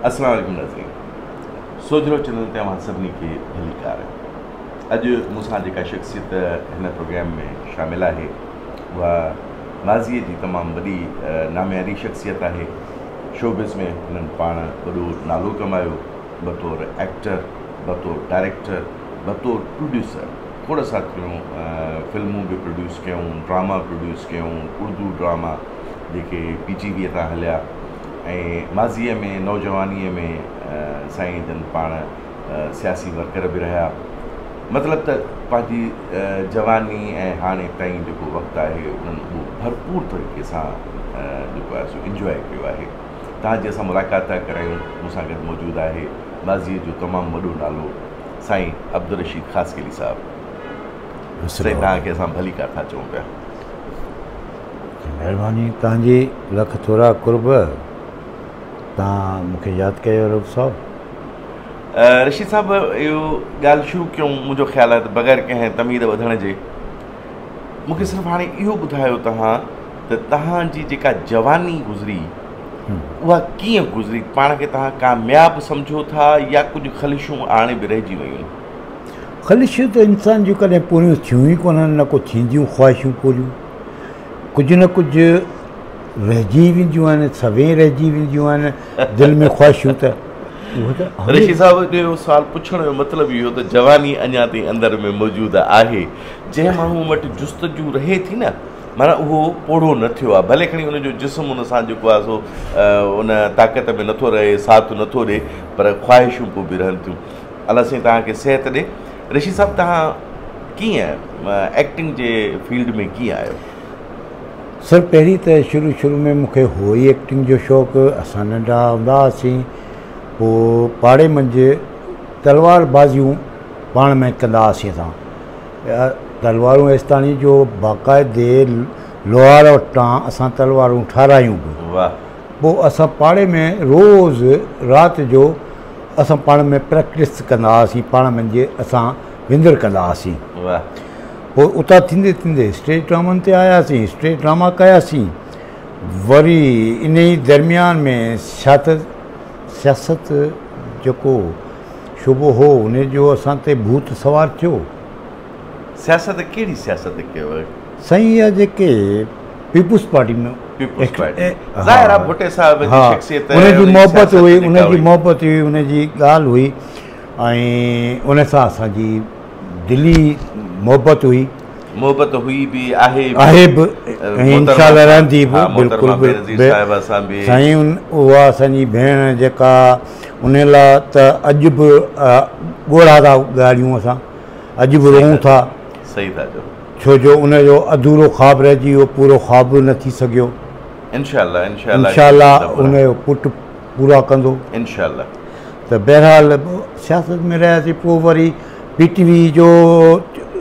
अस्सलाम वालेकुम नाज़रीन, सोजरो चैनल ते तव्हां सभिनी खे भलीकार। अॼु मूंसां जेका शख़्सियत हिन प्रोग्राम में शामिल आहे उहा माज़ीअ जी तमामु वॾी नामियारी शख़्सियत आहे। शोबिज़ में हुननि पाण वॾो नालो कमायो बतौर एक्टर, बतौर डायरेक्टर, बतौर प्रोड्यूसर। खोड़ साथियों फिल्मूं बि प्रोड्यूस कयूं, ड्रामा प्रोड्यूस कयूं, उर्दू ड्रामा जेके PTV तां हलिया। ऐं माज़ीअ में नौजवानीअ में साईं जन पाण सियासी वर्कर बि रहिया। मतिलबु त पंहिंजी जवानी ऐं हाणे ताईं जेको वक़्तु आहे उन्हनि उहो भरपूर तरीक़े सां जेको आहे सो इंजॉय कयो आहे। तव्हांजी असां मुलाक़ात था करायूं। मूंसां गॾु मौजूदु आहे माज़ीअ जो तमामु वॾो नालो साईं अब्दुल रशीद ख़ासकेली साहिबु। साईं तव्हांखे असां भलीकार था चऊं पिया। महिरबानी तव्हांजी लख थोरा कुर्ब। तव्हां मूंखे यादि कयो रब साहिबु। रशीद साहिबु इहो ॻाल्हि शुरू कयूं, मुंहिंजो ख़्यालु आहे त बग़ैर कंहिं तमीद वधण जे मूंखे सिर्फ़ु हाणे इहो ॿुधायो तव्हां त तव्हांजी जेका जवानी गुज़री उहा कीअं गुज़री? पाण खे तव्हां कामयाबु सम्झो था या कुझु ख़लिशूं हाणे बि रहिजी वयूं? ख़लिशूं त इंसान जूं कॾहिं पूरियूं थियूं ई कोन्हनि, न को थींदियूं ख़्वाहिशूं पूरियूं। कुझु न कुझु रहिजी वेंदियूं आहिनि, सवें रहिजी वेंदियूं आहिनि दिलि में ख़्वाहिशूं। त रशीद साहिबु जो सुवालु पुछण जो मतिलबु इहो त जवानी अञा ताईं अंदरि में मौजूदु आहे। जंहिं माण्हू वटि जुस्तजू रहे थी न, माना उहो पोड़ो न थियो आहे। भले खणी उनजो जिस्म उन सां जेको आहे सो उन ताक़त में नथो रहे, साथ नथो ॾिए, पर ख़्वाहिशूं पोइ बि रहनि थियूं। अलाह साईं तव्हांखे सिहत ॾे। रशीद साहिबु तव्हां कीअं एक्टिंग जे फील्ड में कीअं आहियो? सर पहिरीं त शुरू में मूंखे हो ई एक्टिंग जो शौक़ु। असां नंढा हूंदा हुआसीं, पोइ पाड़े मंझि तलवार बाज़ियूं पाण में कंदा हुआसीं। असां तलवारूं एसिताणी जो बाक़ाइदे लोहार वटां असां तलवारूं ठारायूं बि। वाह। पोइ असां पाड़े में रोज़ु राति जो असां पाण में प्रैक्टिस कंदा हुआसीं, पाण मंझि असां विंदर कंदा हुआसीं। वाह। पोइ उतां थींदे स्टेज ड्रामनि ते आयासीं, स्टेज ड्रामा कयासीं। वरी इन ई दरमियान में सियासत जेको शुबो हो उनजो असां ते भूत सवार थियो। सियासत कहिड़ी सियासत कयव? साईं इहा जेके पीपुल्स पार्टी में उनजी मोहबत हुई, उनजी ॻाल्हि हुई ऐं उन सां असांजी दिली मोहबत हुई बि आहे बि ऐं इंशाअल्लाह रहंदी बि। बिल्कुलु साईं उहा असांजी भेण जेका उन लाइ त अॼु बि ॻोढ़ा था ॻाल्हियूं, असां अॼु बि रोऊं था। सही था चओ। छो जो उनजो अधूरो ख़्वाबु रहिजी वियो, पूरो ख़्वाबु न थी सघियो। इंशाअल्लाह उनजो पुटु पूरा कंदो इंशाअल्लाह। त बहरहाल सियासत में रहियासीं। पोइ वरी PTV जो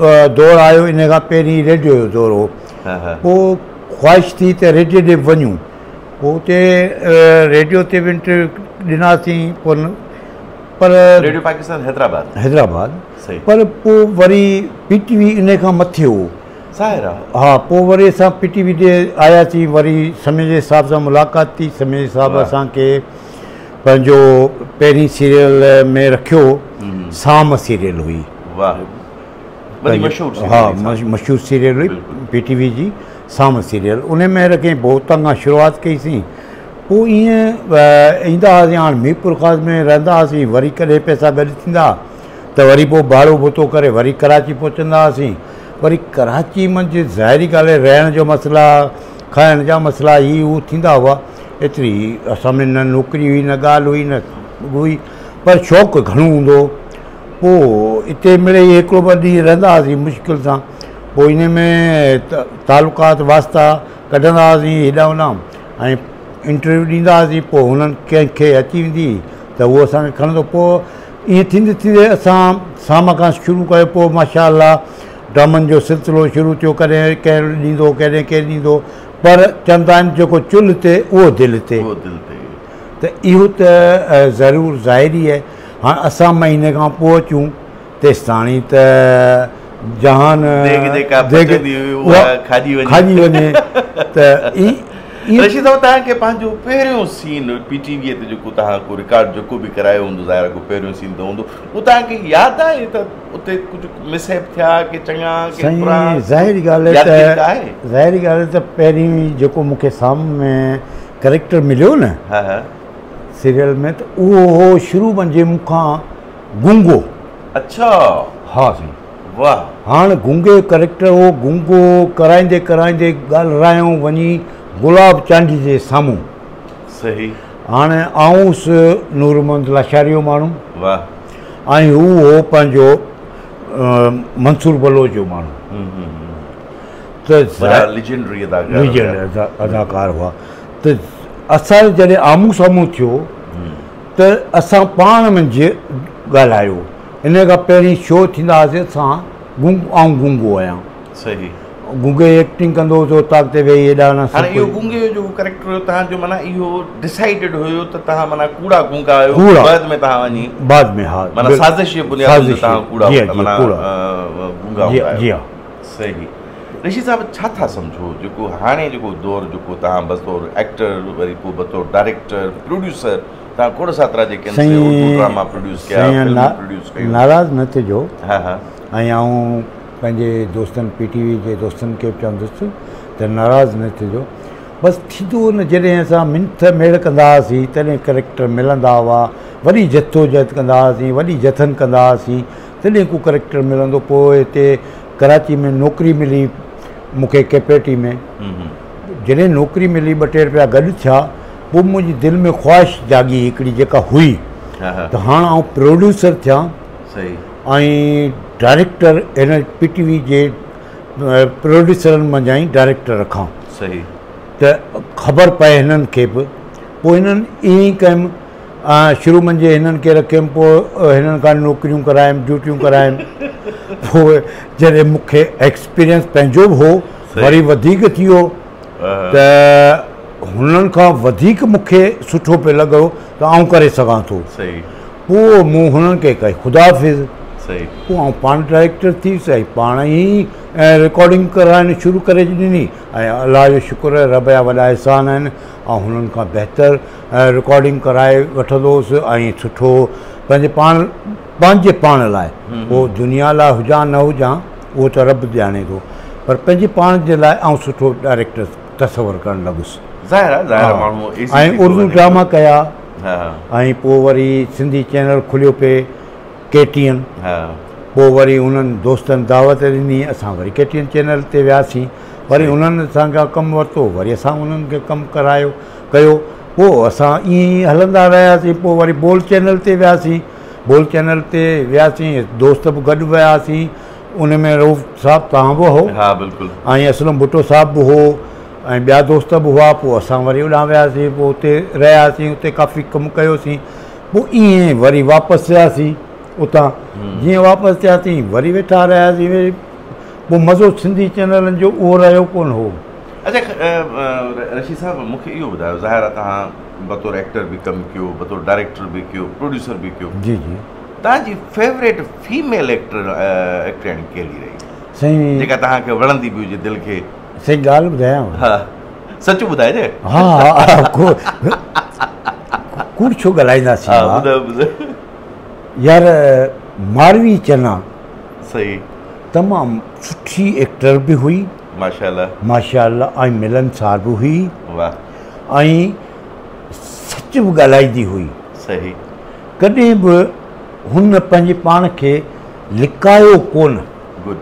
दौरु आयो, इन खां पहिरीं रेडियो जो दौरु हो। पोइ ख़्वाहिश थी त रेडियो ॾे वञूं। पोइ उते रेडियो ते बि इंटरव्यू ॾिनासीं। पर रेडियो पाकिस्तान हैदराबाद पर पोइ वरी PTV इन खां मथे हो। हा, पोइ वरी असां PTV ॾे आयासीं। वरी समय जे हिसाब सां मुलाक़ात थी। समय जे हिसाब सां असांखे पंहिंजो पहिरीं सीरियल में रखियो। साम सीरियल हुई। हा, मशहूरु सीरियल हुई PTV जी, साम सीरियल। उन में रखी पोइ उतां खां शुरूआति कईसीं। पोइ ईअं ईंदा हुआसीं। हाणे मीरपुर ख़ास में रहंदा हुआसीं। वरी कॾहिं पैसा गॾु थींदा त वरी पोइ भाड़ो भुतो करे वरी कराची पहुचंदा हुआसीं। वरी कराची मंझि ज़ाहिरी ॻाल्हि आहे, रहण जो मसइला, खाइण जा मसइला, ही हू थींदा हुआ। एतिरी असां में न नौकिरी हुई, न ॻाल्हि हुई, न हुई, पर शौक़ु घणो हूंदो। पोइ हिते मिड़ई हिकिड़ो ॿ ॾींहं रहंदा हुआसीं मुश्किल सां। पोइ इन में तालुकात वास्ता कढंदा हुआसीं हेॾां होॾां ऐं इंटरव्यू ॾींदा हुआसीं। पोइ हुननि कंहिंखे अची वेंदी त उहो असांखे खणंदो। पोइ ईअं थींदे असां शाम खां शुरू कयो। पोइ माशाअल्लाह ड्रामनि जो सिलसिलो शुरू थियो। कॾहिं केरु ॾींदो, कॾहिं केरु ॾींदो, पर चवंदा आहिनि जेको चुल्हि ते उहो दिलि ते। त इहो त ज़रूरु ज़ाहिरी आहे। हाणे असां महीने खां पोइ अचूं तेसिताणी त जहान खाजी वञे। त रशीद साहब तव्हांखे पंहिंजो पहिरियों सीन PTV ते जेको तव्हां को रिकॉर्ड जेको बि करायो हूंदो ज़ाहिर को पहिरियों सीन त हूंदो उहो तव्हांखे यादि आहे त उते कुझु मिसहैप थिया की चङा की ज़ाहिरी ॻाल्हि आहे त पहिरीं जेको मूंखे साम्हूं में कैरेक्टर मिलियो न सीरियल में त उहो हो शुरू मंझि मूंखां गुंगो। अच्छा हा साईं वाह। हाणे गुंगे कैरेक्टर हो गुंगो कराईंदे कराईंदे ॻाल्हायूं वञी गुलाब चांदी जे साम्हूं। सही। हाणे आउंसि नूर मोहम्मद लाशारी माण्हू। वाह। ऐं हू हो पंहिंजो मंसूर बलोच जो माण्हू त लीजेंडरी अदाकार हुआ। त असां जॾहिं आम्हूं साम्हूं थियो त असां पाण मंझि ॻाल्हायो। इन खां पहिरीं शो थींदा हुआसीं असां गुंगो आहियां। सही। गुंगे एक्टिंग कंदो हुओ ताक़ ते वेही हेॾा न। हाणे इहो गुंगे जो कैरेक्टर हुयो तव्हांजो माना इहो डिसाइडेड हुयो त तव्हां माना कूड़ा गुंगा आहियो बाद में तव्हां वञी बाद में हा माना साज़िश जे बुनियाद ते तव्हां कूड़ा माना गुंगा जी हा। सही। ऋषि साहब छा था सम्झो जेको हाणे जेको दौर जेको तव्हां बतौर एक्टर वरी पोइ बतौर डायरेक्टर प्रोड्यूसर तव्हां खोड़ सातरा जेके ड्रामा प्रोड्यूस कया नाराज़ न थिजो। हा हा। ऐं आऊं पंहिंजे दोस्तनि PTV जे दोस्तनि खे बि चवंदुसि त नाराज़ न थिजो। बसि थींदो न जॾहिं असां मिंथ मेड़ कंदा हुआसीं तॾहिं कैरेक्टर मिलंदा हुआ वरी जद्दोजहद कंदा हुआसीं वॾी जथन कंदा हुआसीं तॾहिं को कैरेक्टर मिलंदो। पोइ हिते कराची में नौकिरी मिली मूंखे कैपेटी में। जॾहिं नौकिरी मिली 2-3 रुपया गॾु थिया पोइ मुंहिंजी दिलि में ख़्वाहिश जागी हिकिड़ी जेका हुई त हाणे आउं प्रोड्यूसर थियां। सही। ऐं डायरेक्टर हिन PTV जे प्रोड्यूसरनि मंझां ई डायरेक्टर रखां। सही। त ख़बर पए हिननि खे बि। पोइ हिननि ईअं ई कयुमि शुरू मंझि हिननि खे रखियुमि पोइ हिननि खां नौकरियूं करायुमि ड्यूटियूं करायुमि। पोइ जॾहिं मूंखे एक्सपीरियंस पंहिंजो बि हो वरी वधीक थी वियो त हुननि खां वधीक मूंखे सुठो पियो लॻो त आउं करे सघां थो। सही। पोइ मूं हुननि खे कई ख़ुदा हाफ़िज़। सही। पोइ आउं पाण डायरेक्टर थी सही पाण ई रिकॉर्डिंग कराइण शुरू करे ॾिनी ऐं अलाह जो शुक्र आहे रब जा वॾा एहसान आहिनि ऐं हुननि खां बहितर रिकॉर्डिंग कराए वठंदो हुउसि ऐं सुठो पंहिंजे पाण लाइ। पोइ दुनिया लाइ हुजां न हुजां उहो त रब ॼाणे थो पर पंहिंजे पाण जे लाइ आउं सुठो डायरेक्टर तसवुरु करणु लॻुसि। ऐं उर्दू ड्रामा कया ऐं पोइ वरी सिंधी चैनल खुलियो पिए KTN। पोइ वरी उन्हनि दोस्तनि दावत ॾिनी असां वरी KTN चैनल ते वियासीं वरी उन्हनि असांखां कमु वरितो वरी असां उन्हनि खे कमु करायो कयो। पोइ असां ईअं ई हलंदा रहियासीं। पोइ वरी बोल चैनल ते वियासीं। बोल चैनल ते वियासीं दोस्त बि गॾु वियासीं। उन में रऊफ़ साहब तव्हां बि हो। हा बिल्कुलु। ऐं असलम भुट्टो साहब बि हो ऐं ॿिया दोस्त बि हुआ। पोइ असां वरी होॾां वियासीं पोइ उते रहियासीं उते काफ़ी कमु कयोसीं। पोइ ईअं वरी वापसि वियासीं उतां। जीअं वापसि थियासीं वरी वेठा रहियासीं वरी पोइ मज़ो सिंधी चैनलनि जो उहो रहियो कोन हो। अच्छा रशीद साहब मूंखे इहो ॿुधायो ज़ाहिर आहे तव्हां बतौर एक्टर बि कमु कयो बतौर डायरेक्टर बि कयो प्रोड्यूसर बि कयो। जी जी। तव्हांजी फेवरेट फीमेल एक्टरणी कहिड़ी रही साईं जेका तव्हांखे वणंदी बि हुजे दिलि खे? साईं ॻाल्हि ॿुधायांव। हा सच ॿुधाइजे। हा हा कूड़ छो ॻाल्हाईंदासीं यार। मारवी चना सही तमामु सुठी एक्टर बि हुई माशाअल्लाह माशाअल्लाह। ऐं मिलनसार बि हुई। वाह। ऐं सच बि ॻाल्हाईंदी हुई। सही। कॾहिं बि हुन पंहिंजे पाण खे लिकायो कोन। गुड।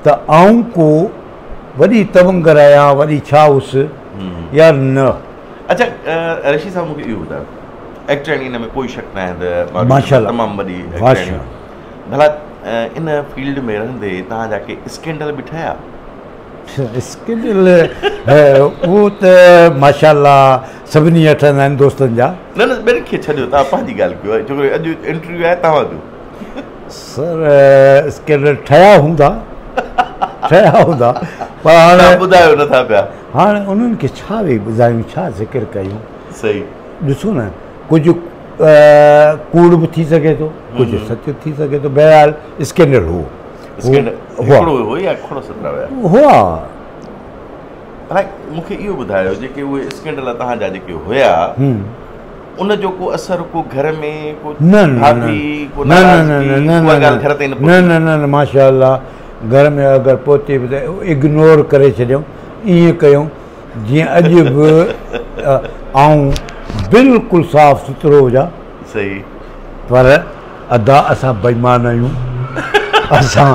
त आऊं को वॾी तवंगर आहियां वॾी छा हुअसि या न। अच्छा रशीद साहब मूंखे इहो ॿुधायो एक्टरणी हिन में कोई शक न आहे त माशाअल्लाह तमामु वॾी एक्टरणी भला इन फील्ड में रहंदे तव्हांजा के स्कैंडल बि ठहिया? स्कैंडल उहो त माशाअल्लाह सभिनी जा ठहंदा आहिनि दोस्तनि जा। न न ॿियनि खे छॾियो तव्हां पंहिंजी ॻाल्हि कयो छोकिरो अॼु इंटरव्यू आहे तव्हांजो। सर स्कैंडल ठहिया हूंदा पर हाणे ॿुधायो नथा पिया। हाणे उन्हनि खे छा वेही ॿुधायूं छा ज़िक्र कयूं। सही। ॾिसो न कुझु कूड़ बि थी सघे थो कुझु सच थी सघे थो। बहरहाल स्कैंडल हुआ भला मूंखे इहो ॿुधायो जेके उहे स्कैंडल तव्हांजा जेके हुया उन जो को असर को घर में को भाभी को ॻाल्हि घर ते न माशाअल्लाह घर में अगरि पहुचे बि त इग्नोर करे छॾियऊं ईअं कयूं जीअं अॼु बि आऊं बिल्कुलु साफ़ सुथिरो हुजां सही पर अदा असां बेईमान आहियूं असां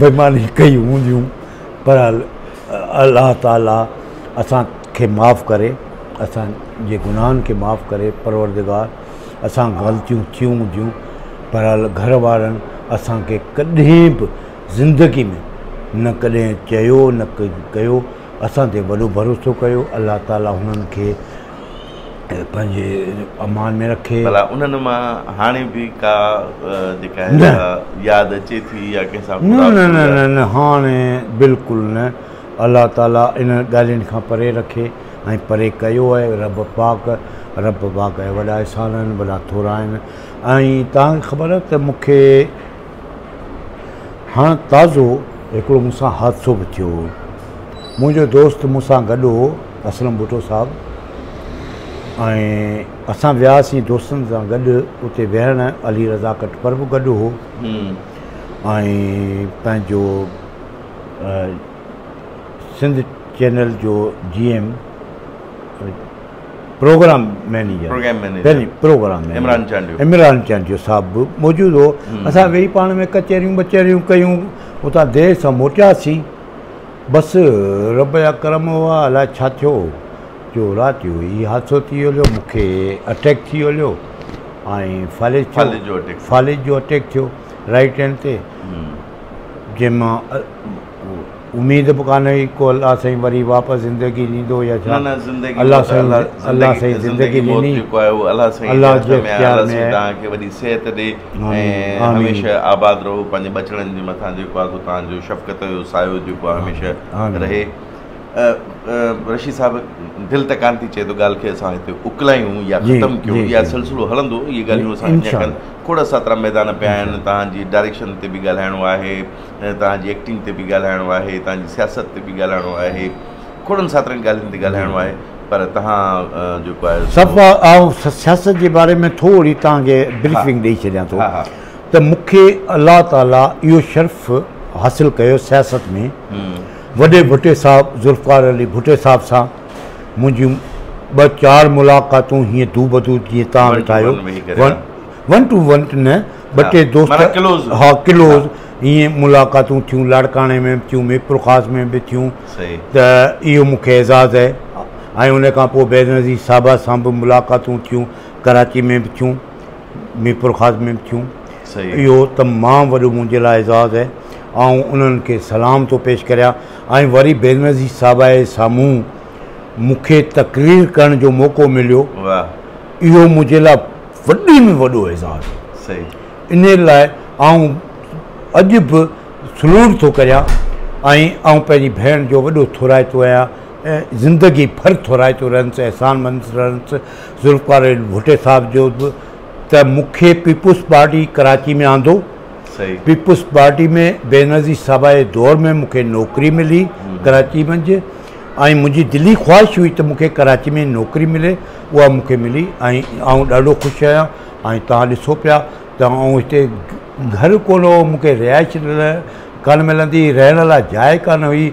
बेईमानी कई हूंदियूं पर अलाह ताला असांखे माफ़ु करे असांजे गुनाहनि खे माफ़ु करे परवरदिगार असां ग़लतियूं थियूं हूंदियूं पर घर वारनि असांखे कॾहिं बि ज़िंदगी में न कॾहिं चयो न कयो असां ते वॾो भरोसो कयो अलाह ताला हुननि खे पंहिंजे अमान में रखे भला उन्हनि मां हाणे बि का जेका यादि अचे थी या कंहिंसां न हाणे बिल्कुलु न अलाह ताला इन ॻाल्हियुनि खां परे रखे ऐं परे कयो आहे रब पाक जा वॾा अहसान आहिनि वॾा थोरा आहिनि ऐं तव्हांखे ख़बर आहे त मूंखे हाणे ताज़ो हिकिड़ो मूंसां हादसो बि थियो हो मुंहिंजो दोस्त मूंसां गॾु हो असलम भुट्टो साहिबु ऐं असां वियासीं दोस्तनि सां गॾु उते विहण अली रज़ा कटपर बि गॾु हो ऐं पंहिंजो सिंध चैनल जो GM program manager Imran Chandio साहिबु बि मौजूदु हो असां वेही पाण में कचहरियूं कयूं उतां देरि सां मोटियासीं बसि रब जा करम हुआ अलाए छा थियो जो राति जो हीउ हादसो थी वियो मूंखे अटैक थी वियो ऐं फालिज जो अटैक थियो राइट हैंड ते जंहिंमां उमेद बि कान हुई को अलाह साईं वरी वापसि ज़िंदगी ॾींदो या छा अलाह साईं ज़िंदगी ॾिनी अलाह जे इख्तियार में तव्हांखे वॾी सिहत ॾे ऐं हमेशह आबाद रहो पंहिंजे बचड़नि जे मथां जेको आहे तव्हांजो शफ़क़त जो सायो जेको आहे हमेशह रहे रशीद साहिबु दिलि त कान थी चए थो ॻाल्हि खे असां हिते उकलायूं या ख़तमु कयूं या सिलसिलो हलंदो इहे ॻाल्हियूं असां खोड़ सातरा मैदान पिया आहिनि तव्हांजी डायरेक्शन ते बि ॻाल्हाइणो आहे तव्हांजी एक्टिंग ते बि ॻाल्हाइणो आहे तव्हांजी सियासत ते बि ॻाल्हाइणो आहे खोड़नि सातरनि ॻाल्हियुनि ते ॻाल्हाइणो आहे पर तव्हां जेको आहे सफ़ा ऐं सियासत जे बारे में थोरी तव्हांखे ब्रीफिंग ॾेई छॾियां थो त मूंखे अलाह ताला इहो शर्फ़ हासिलु कयो सियासत में वॾे भुट्टे साहिबु ज़ुल्फ़कार अली भुट्टे साहिब सां मुंहिंजियूं 2-4 मुलाक़ातूं हीअं तू बतू जीअं तव्हां ॿुधायो 1 to 1 न 2-टे दोस्त हा क्लोज़ हीअं मुलाक़ातूं थियूं लाड़काणे में बि थियूं मीरपुर ख़ास में बि थियूं त इहो मूंखे एज़ाज़ु आहे ऐं उन खां पोइ बेनज़ीर साहिबा सां बि मुलाक़ातूं थियूं कराची में बि थियूं मीरपुर ख़ास में बि थियूं इहो तमामु वॾो मुंहिंजे लाइ एज़ाज़ु आहे ऐं उन्हनि खे सलाम थो पेश करियां ऐं वरी बेनज़ीर साहिबा जे साम्हूं मूंखे तक़रीर करण जो मौक़ो मिलियो इहो मुंहिंजे लाइ वॾे में वॾो एज़ाज़ु इन लाइ आउं अॼु बि सलूट थो करियां ऐं पंहिंजी भेण जो वॾो थोराइतो आहियां ऐं ज़िंदगी भर थोराइतो रहंदुसि एहसानमंद रहंदुसि ज़ुल्फ़कार भुट्टे साहिब जो बि त मूंखे पीपुल्स पार्टी कराची में आंदो पीपुल्स पार्टी में बेनज़ीर साहिबा जे दौर में मूंखे नौकरी मिली कराची मंझि ऐं मुंहिंजी दिली ख़्वाहिश हुई त मूंखे कराची में नौकरी मिले उहा मूंखे मिली ऐं आउं ॾाढो ख़ुशि आहियां ऐं तव्हां ॾिसो पिया त आउं हिते घर कोन हो मूंखे रिहाइश कान मिलंदी रहण लाइ जाइ कान हुई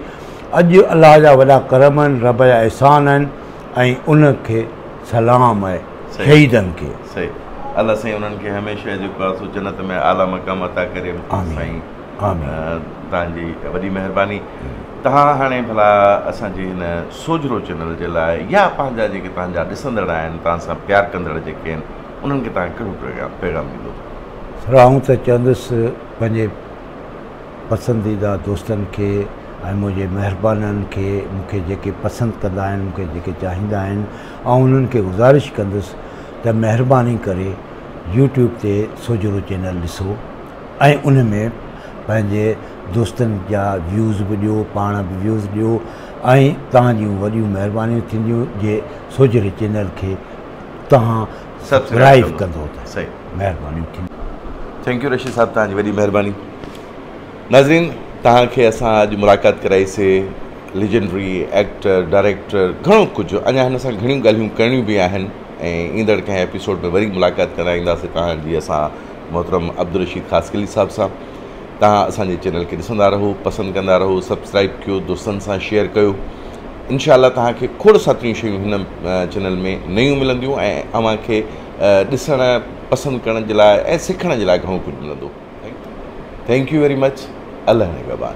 अॼु अलाह जा वॾा करम आहिनि रब जा अहसान आहिनि ऐं उनखे सलाम आहे शहीदनि खे अलाह साईं उन्हनि खे हमेशह जेको आहे सो जन्नत में आला मक़ाम अता करे साईं तव्हांजी वॾी महिरबानी तव्हां हाणे भला असांजे हिन सोजरो चैनल जे लाइ या पंहिंजा जेके तव्हांजा ॾिसंदड़ आहिनि तव्हां सां प्यारु कंदड़ जेके आहिनि उन्हनि खे तव्हां कहिड़ो पैगाम ॾींदो सर आऊं त चवंदुसि पंहिंजे पसंदीदा दोस्तनि खे ऐं मुंहिंजे महिरबाननि खे मूंखे जेके पसंदि कंदा आहिनि मूंखे जेके चाहींदा आहिनि ऐं उन्हनि खे गुज़ारिश कंदुसि त महिरबानी करे यूट्यूब ते सोजरो चैनल ॾिसो ऐं उन में पंहिंजे दोस्तनि जा व्यूज़ बि ॾियो पाण बि व्यूज़ ॾियो ऐं तव्हांजियूं वॾियूं महिरबानियूं थींदियूं जे सोजरे चैनल खे तव्हां सब्सक्राइब कंदो त सही महिरबानियूं थींदियूं। थैंक यू रशीद साहिबु तव्हांजी वॾी महिरबानी। नाज़रीन तव्हांखे असां अॼु मुलाक़ात कराईसीं लेजेंडरी एक्टर डायरेक्टर घणो कुझु अञा हिन सां घणियूं ॻाल्हियूं करणियूं बि आहिनि ऐं ईंदड़ कंहिं एपिसोड में वरी मुलाक़ात कराईंदासीं तव्हांजी असां मोहतरम अब्दुल रशीद ख़ासकली साहब सां। तव्हां असांजे चैनल खे ॾिसंदा रहो, पसंदि कंदा रहो, सब्सक्राइब कयो, दोस्तनि सां शेयर कयो। इंशाअल्लाह तव्हांखे खोड़ सारियूं शयूं हिन चैनल में नयूं मिलंदियूं ऐं अव्हांखे ॾिसण पसंदि करण जे लाइ ऐं सिखण जे लाइ घणो कुझु मिलंदो। Thank you very much. अल्लाह निगहबान।